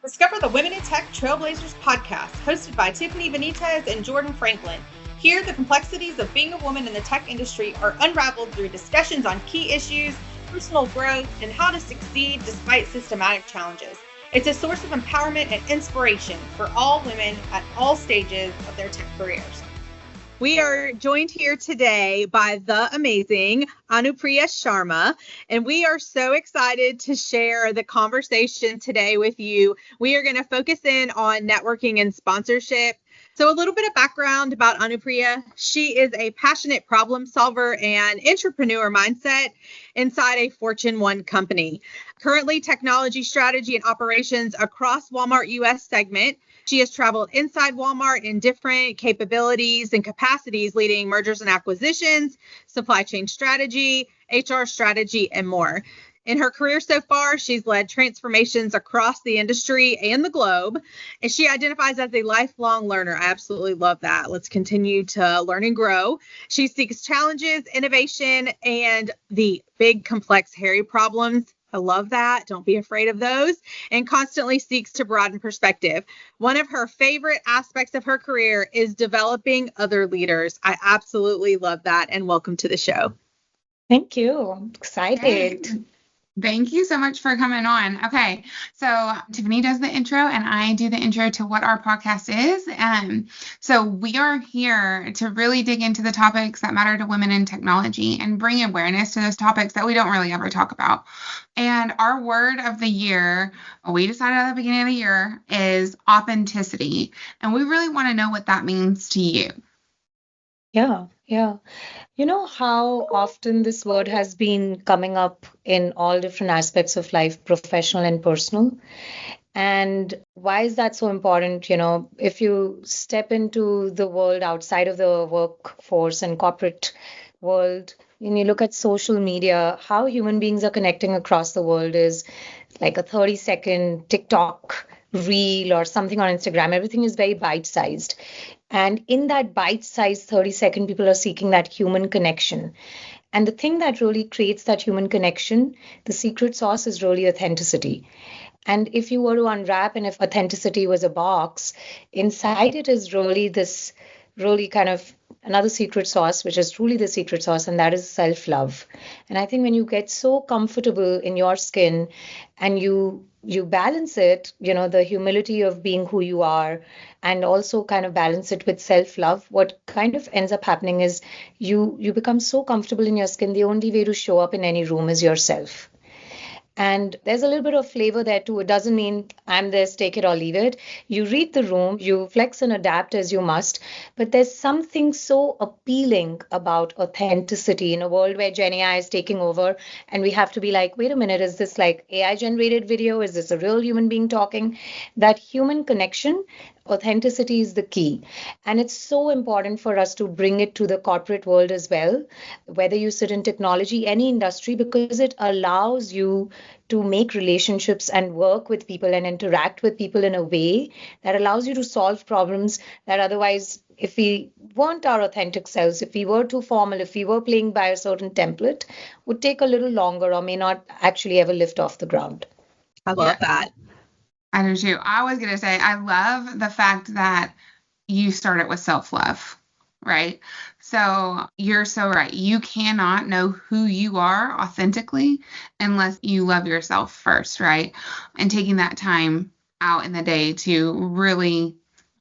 Discover the Women in Tech Trailblazers podcast, hosted by Tiffany, Benitez, and Jordan Franklin. Here, the complexities of being a woman in the tech industry are unraveled through discussions on key issues, personal growth, and how to succeed despite systematic challenges. It's a source of empowerment and inspiration for all women at all stages of their tech careers. We are joined here today by the amazing Anupriya Sharma, and we are so excited to share the conversation today with you. We are going to focus in on networking and sponsorship. So a little bit of background about Anupriya. She is a passionate problem solver and entrepreneur mindset inside a Fortune 1 company. Currently, technology strategy and operations across Walmart US segment. She has traveled inside Walmart in different capabilities and capacities, leading mergers and acquisitions, supply chain strategy, HR strategy, and more. In her career so far, she's led transformations across the industry and the globe, and she identifies as a lifelong learner. I absolutely love that. Let's continue to learn and grow. She seeks challenges, innovation, and the big, complex, hairy problems. I love that. Don't be afraid of those. And constantly seeks to broaden perspective. One of her favorite aspects of her career is developing other leaders. I absolutely love that. And welcome to the show. Thank you. I'm excited. Hey. Thank you so much for coming on. Okay, so Tiffany does the intro and I do the intro to what our podcast is. So we are here to really dig into the topics that matter to women in technology and bring awareness to those topics that we don't really ever talk about. And our word of the year, we decided at the beginning of the year, is authenticity. And we really want to know what that means to you. Yeah. You know how often this word has been coming up in all different aspects of life, professional and personal. And why is that so important? You know, if you step into the world outside of the workforce and corporate world, and you look at social media, how human beings are connecting across the world is like a 30-second TikTok reel or something on Instagram. Everything is very bite-sized. And in that bite-sized 30-second, people are seeking that human connection. And the thing that really creates that human connection, the secret sauce is really authenticity. And if you were to unwrap, and if authenticity was a box, inside it is really this really kind of another secret sauce, which is truly the secret sauce, and that is self-love. And I think when you get so comfortable in your skin and you balance it, you know, the humility of being who you are, and also kind of balance it with self-love, what kind of ends up happening is you become so comfortable in your skin, the only way to show up in any room is yourself. And there's a little bit of flavor there too. It doesn't mean I'm this, take it or leave it. You read the room, you flex and adapt as you must, but there's something so appealing about authenticity in a world where Gen AI is taking over and we have to be like, wait a minute, is this like AI generated video? Is this a real human being talking? That human connection, authenticity is the key. And it's so important for us to bring it to the corporate world as well, whether you sit in technology, any industry, because it allows you to make relationships and work with people and interact with people in a way that allows you to solve problems that otherwise, if we weren't our authentic selves, if we were too formal, if we were playing by a certain template, would take a little longer or may not actually ever lift off the ground. I love that. I do too. I was going to say, I love the fact that you started with self-love, right? So you're so right. You cannot know who you are authentically unless you love yourself first, right? And taking that time out in the day to really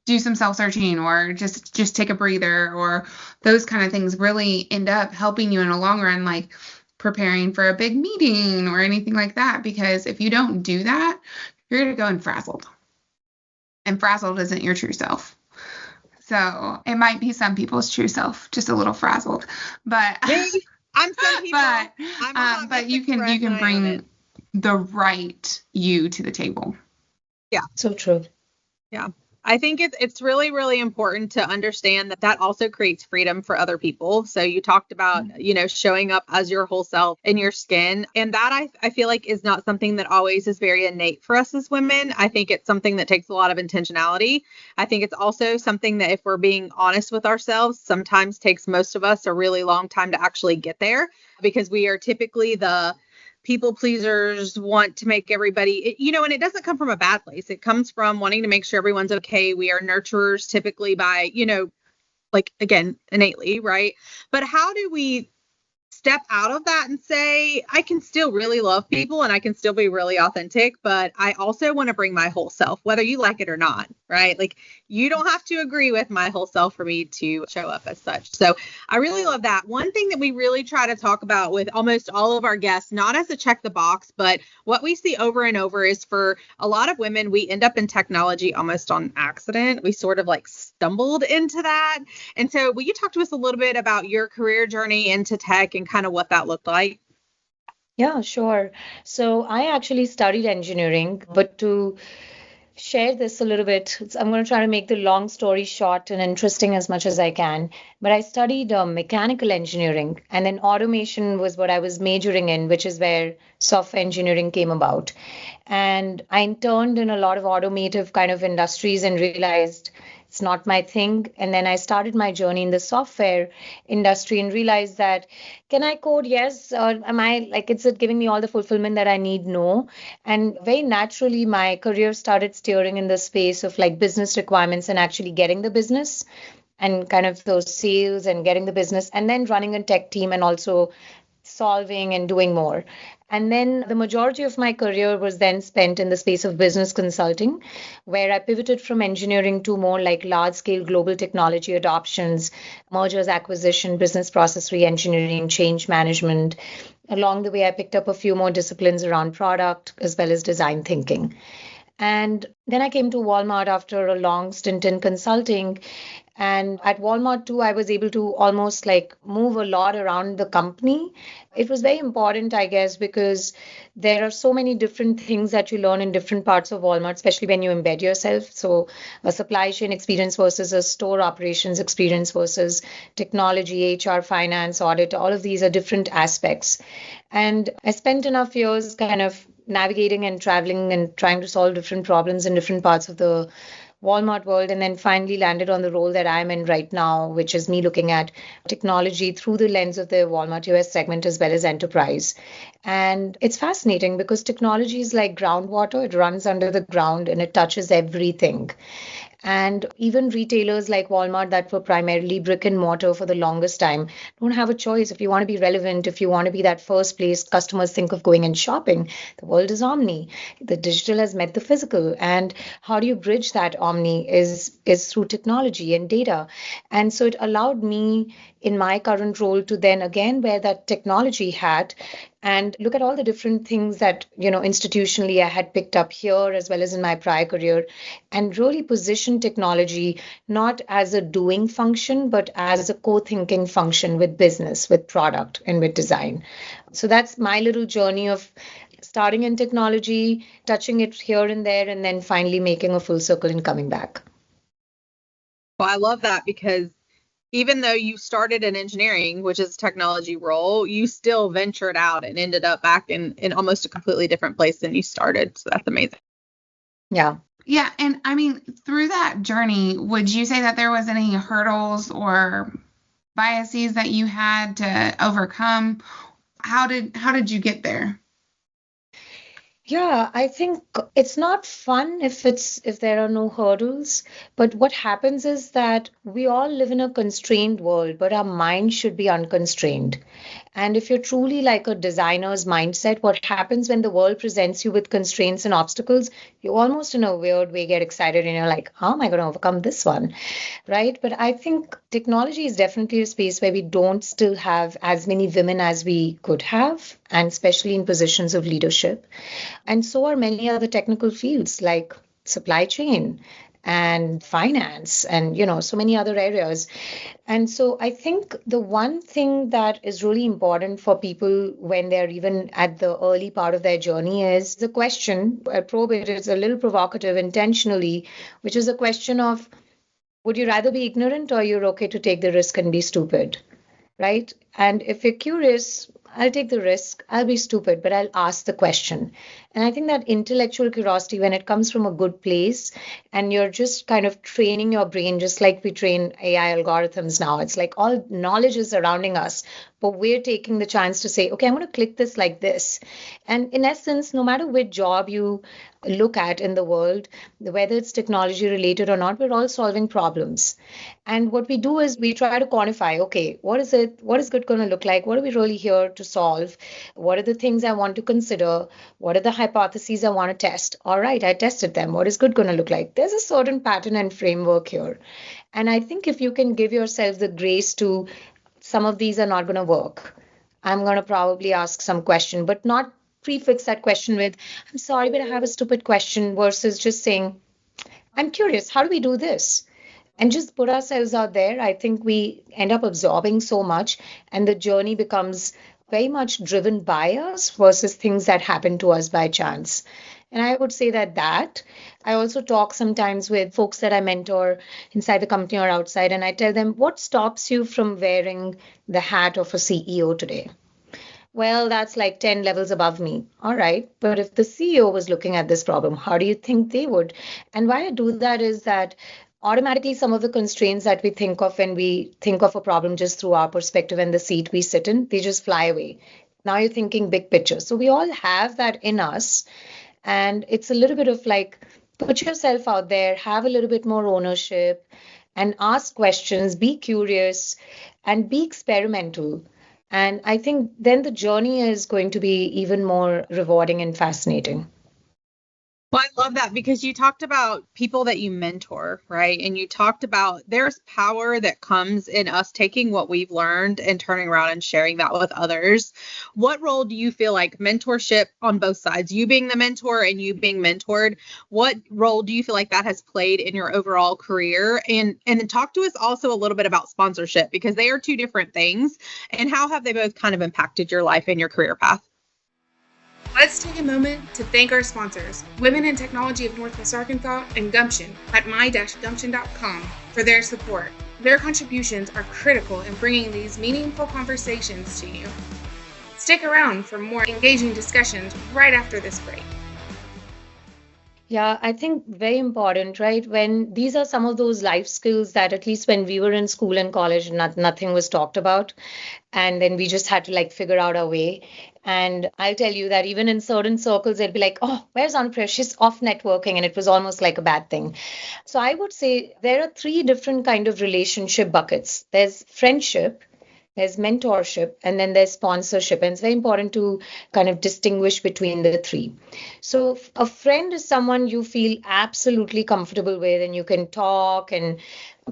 do some self-searching or just take a breather or those kind of things really end up helping you in the long run, like preparing for a big meeting or anything like that. Because if you don't do that, you're going to go in frazzled. And frazzled isn't your true self. So it might be some people's true self, just a little frazzled. But I'm some people. But you can bring the right you to the table. Yeah, so true. Yeah. I think it's really, really important to understand that also creates freedom for other people. So you talked about, showing up as your whole self in your skin. And that I feel like is not something that always is very innate for us as women. I think it's something that takes a lot of intentionality. I think it's also something that if we're being honest with ourselves, sometimes takes most of us a really long time to actually get there because we are typically the people pleasers, want to make everybody, and it doesn't come from a bad place. It comes from wanting to make sure everyone's okay. We are nurturers typically by, like, again, innately, right? But how do we step out of that and say, I can still really love people and I can still be really authentic, but I also want to bring my whole self, whether you like it or not, right? Like, you don't have to agree with my whole self for me to show up as such. So I really love that. One thing that we really try to talk about with almost all of our guests, not as a check the box, but what we see over and over is, for a lot of women, we end up in technology almost on accident. We sort of like stumbled into that. And so will you talk to us a little bit about your career journey into tech and kind of what that looked like? Yeah, sure. So I actually studied engineering, but to share this a little bit, I'm going to try to make the long story short and interesting as much as I can. But I studied mechanical engineering, and then automation was what I was majoring in, which is where software engineering came about. And I interned in a lot of automotive kind of industries and realized it's not my thing. And then I started my journey in the software industry and realized that, can I code? Yes. Or am I like, is it giving me all the fulfillment that I need? No. And very naturally, my career started steering in the space of like business requirements and actually getting the business and kind of those sales and getting the business, and then running a tech team and also solving and doing more. And then the majority of my career was then spent in the space of business consulting, where I pivoted from engineering to more like large scale global technology adoptions, mergers, acquisition, business process re-engineering, change management. Along the way, I picked up a few more disciplines around product as well as design thinking. And then I came to Walmart after a long stint in consulting. And at Walmart too, I was able to almost like move a lot around the company. It was very important, I guess, because there are so many different things that you learn in different parts of Walmart, especially when you embed yourself. So a supply chain experience versus a store operations experience versus technology, HR, finance, audit, all of these are different aspects. And I spent enough years kind of navigating and traveling and trying to solve different problems in different parts of the Walmart world, and then finally landed on the role that I'm in right now, which is me looking at technology through the lens of the Walmart US segment as well as enterprise. And it's fascinating because technology is like groundwater. It runs under the ground and it touches everything. And even retailers like Walmart that were primarily brick and mortar for the longest time don't have a choice. If you want to be relevant, if you want to be that first place customers think of going and shopping, the world is omni. The digital has met the physical. And how do you bridge that omni is through technology and data. And so it allowed me in my current role to then again wear that technology hat and look at all the different things that, institutionally I had picked up here as well as in my prior career, and really position technology not as a doing function, but as a co-thinking function with business, with product, and with design. So that's my little journey of starting in technology, touching it here and there, and then finally making a full circle and coming back. Well, I love that because even though you started in engineering, which is a technology role, you still ventured out and ended up back in almost a completely different place than you started. So that's amazing. Yeah. Yeah. And I mean, through that journey, would you say that there was any hurdles or biases that you had to overcome? How did you get there? Yeah, I think it's not fun if there are no hurdles, but what happens is that we all live in a constrained world, but our mind should be unconstrained. And if you're truly like a designer's mindset, what happens when the world presents you with constraints and obstacles, you almost in a weird way get excited and you're like, how am I going to overcome this one? Right? But I think technology is definitely a space where we don't still have as many women as we could have, and especially in positions of leadership. And so are many other technical fields like supply chain and finance and so many other areas. And so I think the one thing that is really important for people when they're even at the early part of their journey is the question, I probe it, it's a little provocative intentionally, which is a question of, would you rather be ignorant or you're okay to take the risk and be stupid? Right? And if you're curious, I'll take the risk. I'll be stupid, but I'll ask the question. And I think that intellectual curiosity, when it comes from a good place and you're just kind of training your brain, just like we train AI algorithms now, it's like all knowledge is surrounding us, but we're taking the chance to say, okay, I'm going to click this like this. And in essence, no matter which job you look at in the world, whether it's technology related or not, we're all solving problems. And what we do is we try to quantify, okay, what is it? What is good going to look like? What are we really here to solve? What are the things I want to consider? What are the hypotheses I want to test? All right, I tested them. What is good going to look like? There's a certain pattern and framework here. And I think if you can give yourself the grace to, some of these are not going to work. I'm going to probably ask some question, but not prefix that question with, I'm sorry, but I have a stupid question, versus just saying, I'm curious, how do we do this? And just put ourselves out there. I think we end up absorbing so much, and the journey becomes very much driven by us versus things that happen to us by chance. And I would say that I also talk sometimes with folks that I mentor inside the company or outside, and I tell them, what stops you from wearing the hat of a CEO today? Well, that's like 10 levels above me. All right. But if the CEO was looking at this problem, how do you think they would? And why I do that is that automatically some of the constraints that we think of when we think of a problem just through our perspective and the seat we sit in, they just fly away. Now you're thinking big picture. So we all have that in us. And it's a little bit of like, put yourself out there, have a little bit more ownership, and ask questions, be curious, and be experimental. And I think then the journey is going to be even more rewarding and fascinating. Well, I love that because you talked about people that you mentor, right? And you talked about there's power that comes in us taking what we've learned and turning around and sharing that with others. What role do you feel like mentorship on both sides, you being the mentor and you being mentored, what role do you feel like that has played in your overall career? And then talk to us also a little bit about sponsorship, because they are two different things. And how have they both kind of impacted your life and your career path? Let's take a moment to thank our sponsors, Women in Technology of Northwest Arkansas and Gumption at my-gumption.com for their support. Their contributions are critical in bringing these meaningful conversations to you. Stick around for more engaging discussions right after this break. Yeah, I think very important, right? When these are some of those life skills that at least when we were in school and college, nothing was talked about. And then we just had to like figure out our way. And I'll tell you that even in certain circles, they'd be like, oh, where's Anupriya? She's off networking. And it was almost like a bad thing. So I would say there are three different kind of relationship buckets. There's friendship, there's mentorship, and then there's sponsorship. And it's very important to kind of distinguish between the three. So a friend is someone you feel absolutely comfortable with, and you can talk and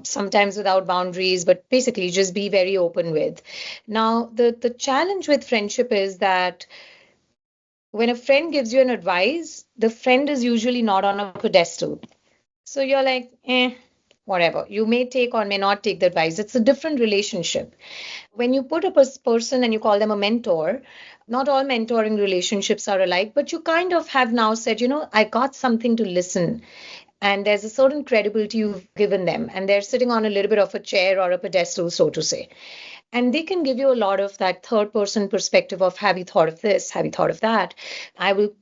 sometimes without boundaries, but basically just be very open with. Now, the challenge with friendship is that when a friend gives you an advice, the friend is usually not on a pedestal. So you're like, whatever. You may take or may not take the advice. It's a different relationship. When you put a person and you call them a mentor, not all mentoring relationships are alike, but you kind of have now said, I got something to listen. And there's a certain credibility you've given them. And they're sitting on a little bit of a chair or a pedestal, so to say. And they can give you a lot of that third person perspective of, have you thought of this? Have you thought of that? I will,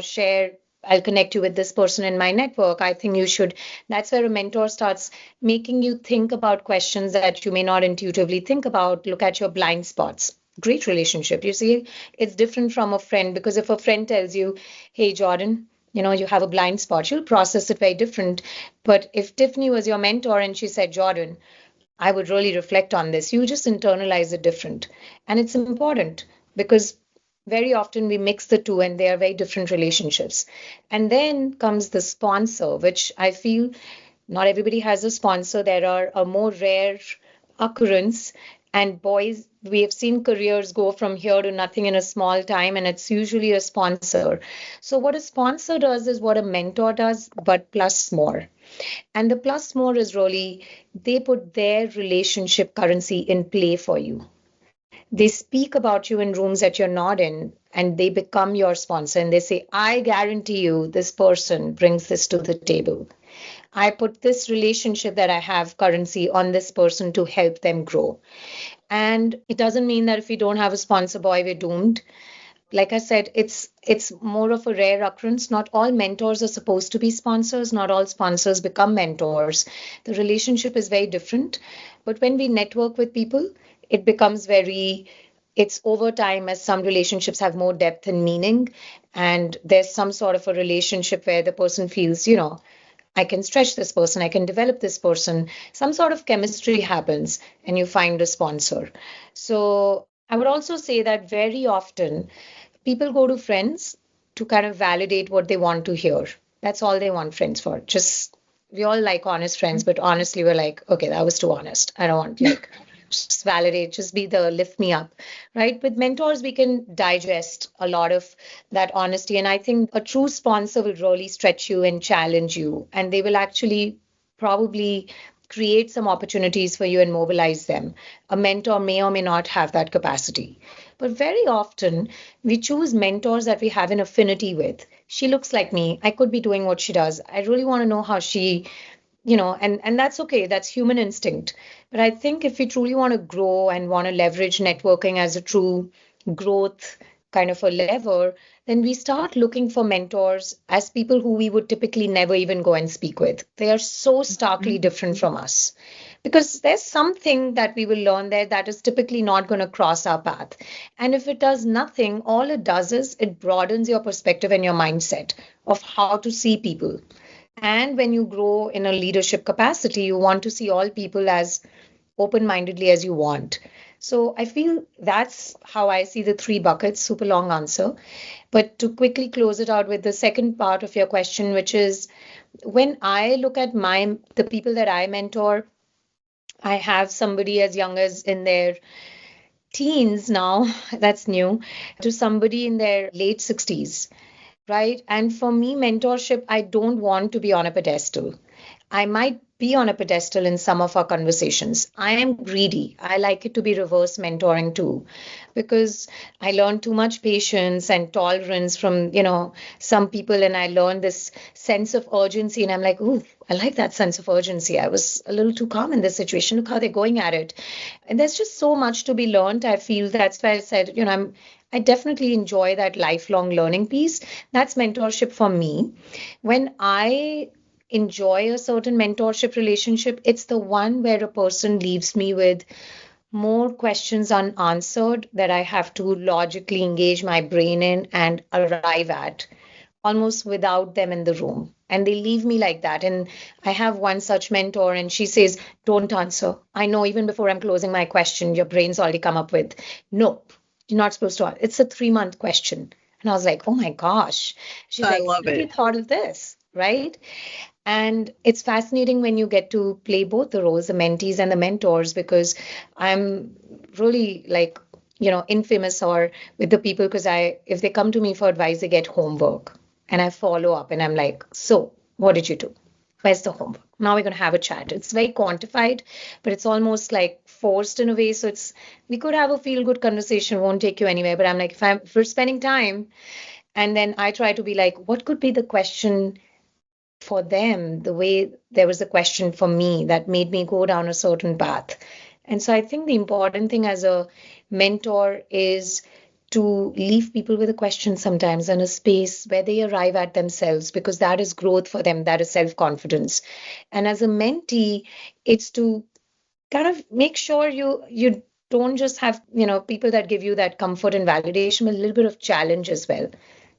share. I'll connect you with this person in my network. I think you should. That's where a mentor starts making you think about questions that you may not intuitively think about. Look at your blind spots. Great relationship. You see, it's different from a friend, because if a friend tells you, hey, Jordan, you have a blind spot, you'll process it very different. But if Tiffany was your mentor and she said, Jordan, I would really reflect on this, you just internalize it different. And it's important because very often we mix the two and they are very different relationships. And then comes the sponsor, which I feel not everybody has a sponsor. There are a more rare occurrence. And boys, we have seen careers go from here to nothing in a small time, and it's usually a sponsor. So what a sponsor does is what a mentor does, but plus more. And the plus more is really, they put their relationship currency in play for you. They speak about you in rooms that you're not in, and they become your sponsor. And they say, I guarantee you this person brings this to the table. I put this relationship that I have currency on this person to help them grow. And it doesn't mean that if we don't have a sponsor boy, we're doomed. Like I said, it's more of a rare occurrence. Not all mentors are supposed to be sponsors. Not all sponsors become mentors. The relationship is very different. But when we network with people, it becomes it's over time, as some relationships have more depth and meaning. And there's some sort of a relationship where the person feels, I can stretch this person, I can develop this person. Some sort of chemistry happens and you find a sponsor. So I would also say that very often people go to friends to kind of validate what they want to hear. That's all they want friends for. Just, we all like honest friends, but honestly, we're like, okay, that was too honest. I don't want, like, just validate, just be the lift me up, right? With mentors, we can digest a lot of that honesty. And I think a true sponsor will really stretch you and challenge you, and they will actually probably create some opportunities for you and mobilize them. A mentor may or may not have that capacity. But very often, we choose mentors that we have an affinity with. She looks like me. I could be doing what she does. I really want to know how she, and that's okay. That's human instinct. But I think if we truly want to grow and want to leverage networking as a true growth kind of a lever, then we start looking for mentors as people who we would typically never even go and speak with. They are so starkly different from us because there's something that we will learn there that is typically not going to cross our path. And if it does nothing, all it does is it broadens your perspective and your mindset of how to see people. And when you grow in a leadership capacity, you want to see all people as open-mindedly as you want. So I feel that's how I see the three buckets. Super long answer. But to quickly close it out with the second part of your question, which is when I look at the people that I mentor, I have somebody as young as in their teens now, that's new, to somebody in their late 60s, right? And for me, mentorship, I don't want to be on a pedestal. I might be on a pedestal in some of our conversations. I am greedy. I like it to be reverse mentoring too, because I learned too much patience and tolerance from, some people, and I learned this sense of urgency. And I'm like, ooh, I like that sense of urgency. I was a little too calm in this situation. Look how they're going at it. And there's just so much to be learned. I feel that's why I said, I definitely enjoy that lifelong learning piece. That's mentorship for me. When I enjoy a certain mentorship relationship, it's the one where a person leaves me with more questions unanswered that I have to logically engage my brain in and arrive at almost without them in the room. And they leave me like that. And I have one such mentor, and she says, don't answer. I know even before I'm closing my question, your brain's already come up with, no, you're not supposed to. It's a 3-month question. And I was like, oh my gosh. She's I like, love have you it. thought of this? Right? And it's fascinating when you get to play both the roles, the mentees and the mentors, because I'm really like, infamous or with the people, because if they come to me for advice, they get homework and I follow up and I'm like, so what did you do? Where's the homework? Now we're going to have a chat. It's very quantified, but it's almost like forced in a way. So we could have a feel good conversation, won't take you anywhere. But I'm like, if we're spending time, and then I try to be like, what could be the question for them, the way there was a question for me that made me go down a certain path. And so I think the important thing as a mentor is to leave people with a question sometimes and a space where they arrive at themselves, because that is growth for them, that is self-confidence. And as a mentee, it's to kind of make sure you don't just have, people that give you that comfort and validation, but a little bit of challenge as well.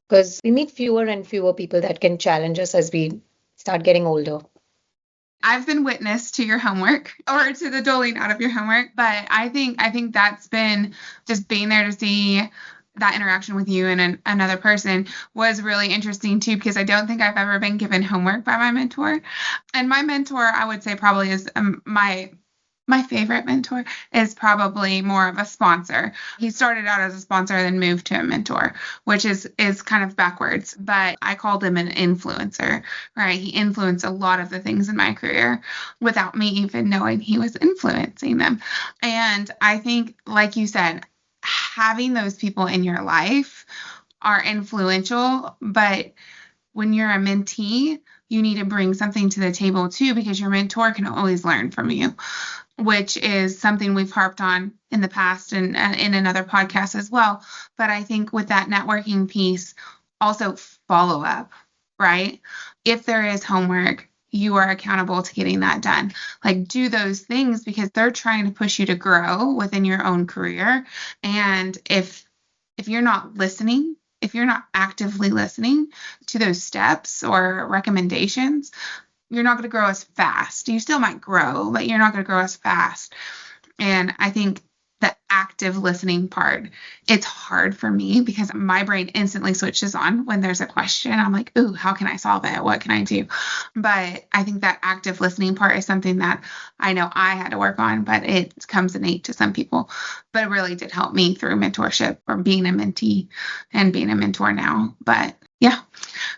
Because we meet fewer and fewer people that can challenge us as we start getting older. I've been witness to your homework, or to the doling out of your homework, but I think that's been just being there to see that interaction with you and another person was really interesting too, because I don't think I've ever been given homework by my mentor. And my mentor, I would say, probably is my favorite mentor is probably more of a sponsor. He started out as a sponsor and then moved to a mentor, which is kind of backwards, but I called him an influencer, right? He influenced a lot of the things in my career without me even knowing he was influencing them. And I think, like you said, having those people in your life are influential, but when you're a mentee, you need to bring something to the table too, because your mentor can always learn from you. which is something we've harped on in the past and in another podcast as well. But I think with that networking piece, also follow up, right? If there is homework, you are accountable to getting that done. Like, do those things because they're trying to push you to grow within your own career. And if you're not listening, if you're not actively listening to those steps or recommendations, you're not going to grow as fast. You still might grow, but you're not going to grow as fast. And I think the active listening part, it's hard for me because my brain instantly switches on when there's a question. I'm like, ooh, how can I solve it? What can I do? But I think that active listening part is something that I know I had to work on, but it comes innate to some people. But it really did help me through mentorship or being a mentee and being a mentor now. But yeah,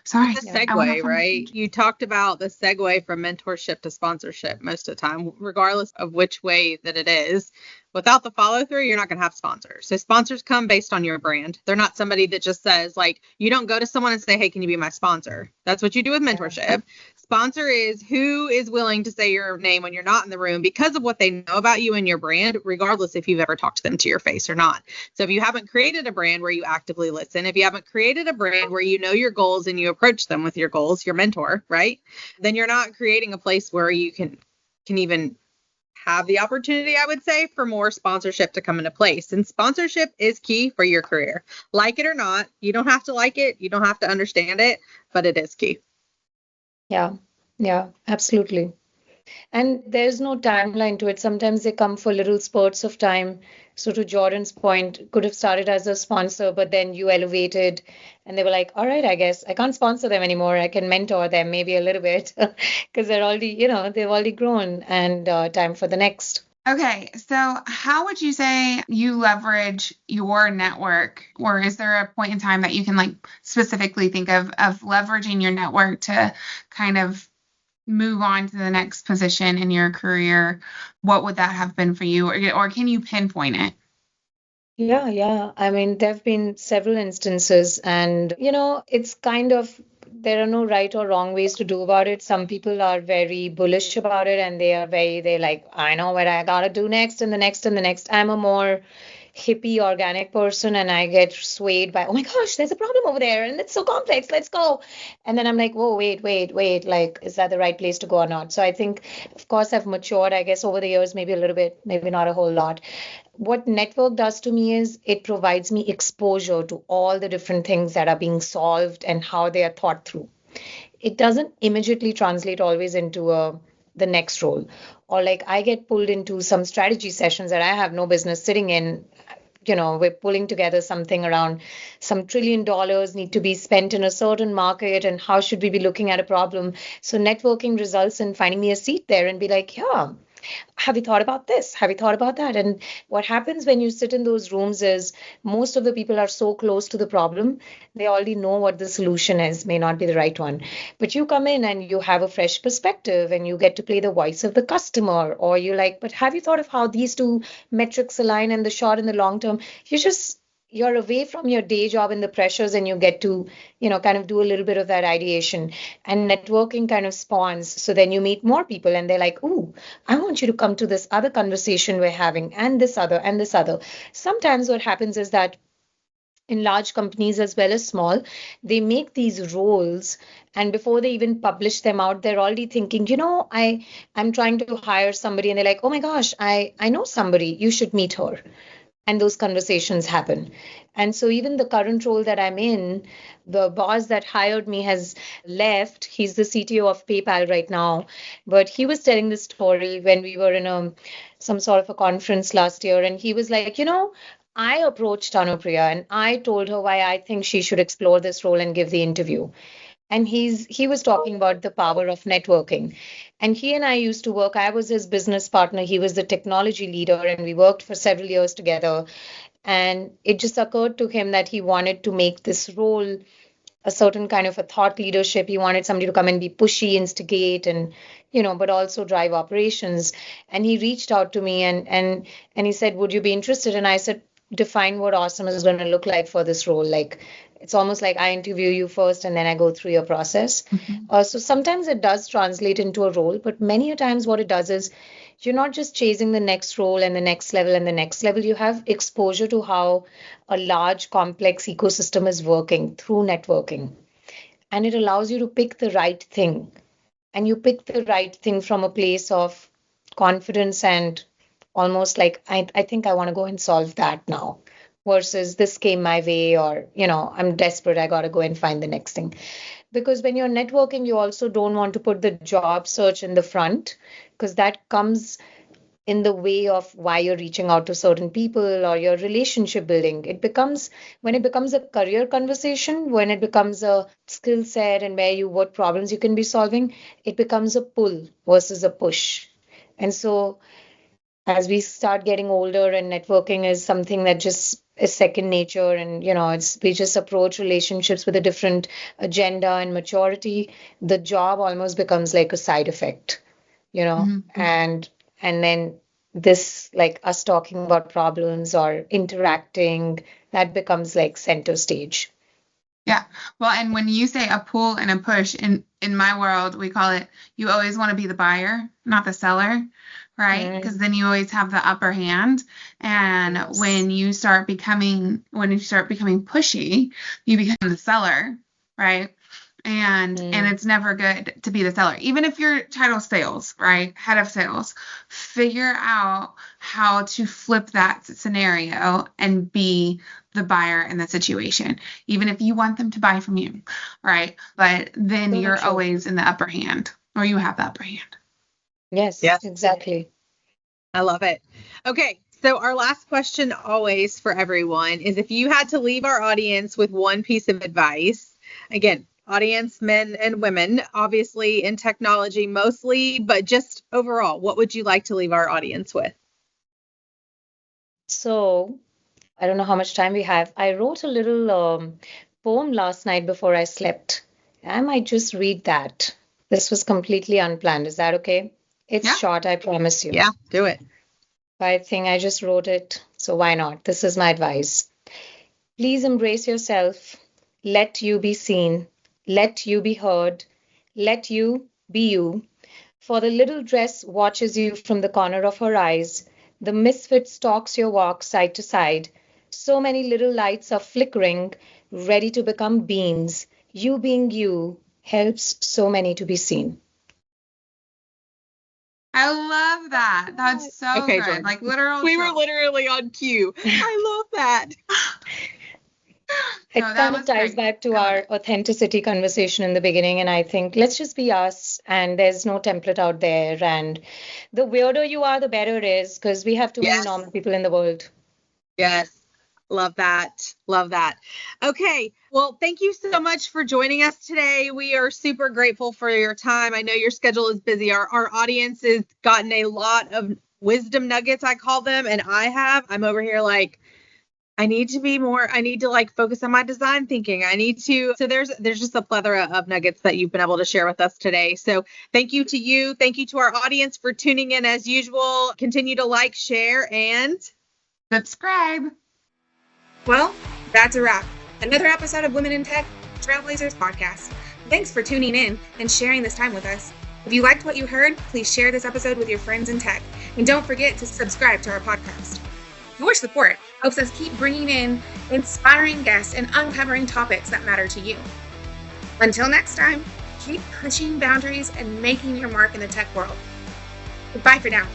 sorry. The segue, right? You talked about the segue from mentorship to sponsorship most of the time, regardless of which way that it is. Without the follow through, you're not going to have sponsors. So sponsors come based on your brand. They're not somebody that just says, like, you don't go to someone and say, hey, can you be my sponsor? That's what you do with mentorship. Sponsor is who is willing to say your name when you're not in the room because of what they know about you and your brand, regardless if you've ever talked to them to your face or not. So if you haven't created a brand where you actively listen, if you haven't created a brand where you know your goals and you approach them with your goals, your mentor, right? Then you're not creating a place where you can even have the opportunity, I would say, for more sponsorship to come into place. And sponsorship is key for your career. Like it or not, you don't have to like it. You don't have to understand it, but it is key. Yeah, absolutely. And there's no timeline to it. Sometimes they come for little spurts of time. So to Jordan's point, could have started as a sponsor, but then you elevated and they were like, all right, I guess I can't sponsor them anymore. I can mentor them maybe a little bit because they're already, they've already grown and time for the next. Okay, so how would you say you leverage your network, or is there a point in time that you can like specifically think of leveraging your network to kind of move on to the next position in your career? What would that have been for you, or can you pinpoint it? Yeah. I mean, there have been several instances, and it's kind of there are no right or wrong ways to do about it. Some people are very bullish about it, and they're like, I know what I gotta do next and the next and the next. I'm a more hippie organic person and I get swayed by, oh my gosh, there's a problem over there and it's so complex, let's go. And then I'm like, whoa, wait, like, is that the right place to go or not? So I think, of course, I've matured, I guess, over the years, maybe a little bit, maybe not a whole lot. What network does to me is it provides me exposure to all the different things that are being solved and how they are thought through. It doesn't immediately translate always into the next role. Or like I get pulled into some strategy sessions that I have no business sitting in. We're pulling together something around some $1 trillion need to be spent in a certain market and how should we be looking at a problem. So networking results in finding me a seat there and be like, yeah, have you thought about this? Have you thought about that? And what happens when you sit in those rooms is most of the people are so close to the problem, they already know what the solution is, may not be the right one. But you come in and you have a fresh perspective and you get to play the voice of the customer, or you're like, but have you thought of how these two metrics align in the short and the long term? You're away from your day job and the pressures and you get to, kind of do a little bit of that ideation, and networking kind of spawns. So then you meet more people and they're like, ooh, I want you to come to this other conversation we're having and this other and this other. Sometimes what happens is that in large companies as well as small, they make these roles and before they even publish them out, they're already thinking, I'm trying to hire somebody and they're like, oh my gosh, I know somebody, you should meet her. And those conversations happen. And so even the current role that I'm in, the boss that hired me has left. He's the CTO of PayPal right now. But he was telling this story when we were in some sort of a conference last year. And he was like, I approached Anupriya and I told her why I think she should explore this role and give the interview. And he was talking about the power of networking. And he and I used to work. I was his business partner. He was the technology leader, and we worked for several years together. And it just occurred to him that he wanted to make this role a certain kind of a thought leadership. He wanted somebody to come and be pushy, instigate, and but also drive operations. And he reached out to me and he said, would you be interested? And I said, define what awesome is going to look like for this role. Like, It's almost like I interview you first and then I go through your process. So sometimes it does translate into a role, but many a times what it does is you're not just chasing the next role and the next level and the next level. You have exposure to how a large, complex ecosystem is working through networking. And it allows you to pick the right thing. And you pick the right thing from a place of confidence and almost like, I think I want to go and solve that now versus this came my way, or, I'm desperate, I got to go and find the next thing. Because when you're networking, you also don't want to put the job search in the front, because that comes in the way of why you're reaching out to certain people or your relationship building. When it becomes a career conversation, when it becomes a skill set and what problems you can be solving, it becomes a pull versus a push. And so as we start getting older and networking is something that just is second nature, and we just approach relationships with a different agenda and maturity, the job almost becomes like a side effect, and then this, like us talking about problems or interacting, that becomes like center stage. Yeah. Well, and when you say a pull and a push, in my world, we call it, you always want to be the buyer, not the seller, right? Because then you always have the upper hand. And when you start becoming pushy, you become the seller, right? And it's never good to be the seller. Even if your title sales, right? Head of sales, figure out how to flip that scenario and be the buyer in the situation, even if you want them to buy from you, right? But then you're always in the upper hand, or you have the upper hand. Yes, exactly. I love it. Okay. So our last question always for everyone is, if you had to leave our audience with one piece of advice, again, audience, men and women, obviously in technology mostly, but just overall, what would you like to leave our audience with? So I don't know how much time we have. I wrote a little poem last night before I slept. I might just read that. This was completely unplanned. Is that okay? It's short, I promise you. Yeah, do it. I think I just wrote it, so why not? This is my advice. Please embrace yourself. Let you be seen. Let you be heard. Let you be you. For the little dress watches you from the corner of her eyes. The misfit stalks your walk side to side. So many little lights are flickering, ready to become beams. You being you helps so many to be seen. I love that. That's so good. Jordan. Like literal. We were literally on cue. I love that. It kind of ties back to our authenticity conversation in the beginning. And I think let's just be us, and there's no template out there. And the weirder you are, the better it is, because we have too many normal people in the world. Yes. Love that. Love that. Okay. Well, thank you so much for joining us today. We are super grateful for your time. I know your schedule is busy. Our audience has gotten a lot of wisdom nuggets, I call them, and I'm over here like, I need to like focus on my design thinking. So there's just a plethora of nuggets that you've been able to share with us today. So thank you to you. Thank you to our audience for tuning in as usual. Continue to like, share, and subscribe. Well, that's a wrap. Another episode of Women in Tech Trailblazers podcast. Thanks for tuning in and sharing this time with us. If you liked what you heard, please share this episode with your friends in tech. And don't forget to subscribe to our podcast. Your support helps us keep bringing in inspiring guests and uncovering topics that matter to you. Until next time, keep pushing boundaries and making your mark in the tech world. Goodbye for now.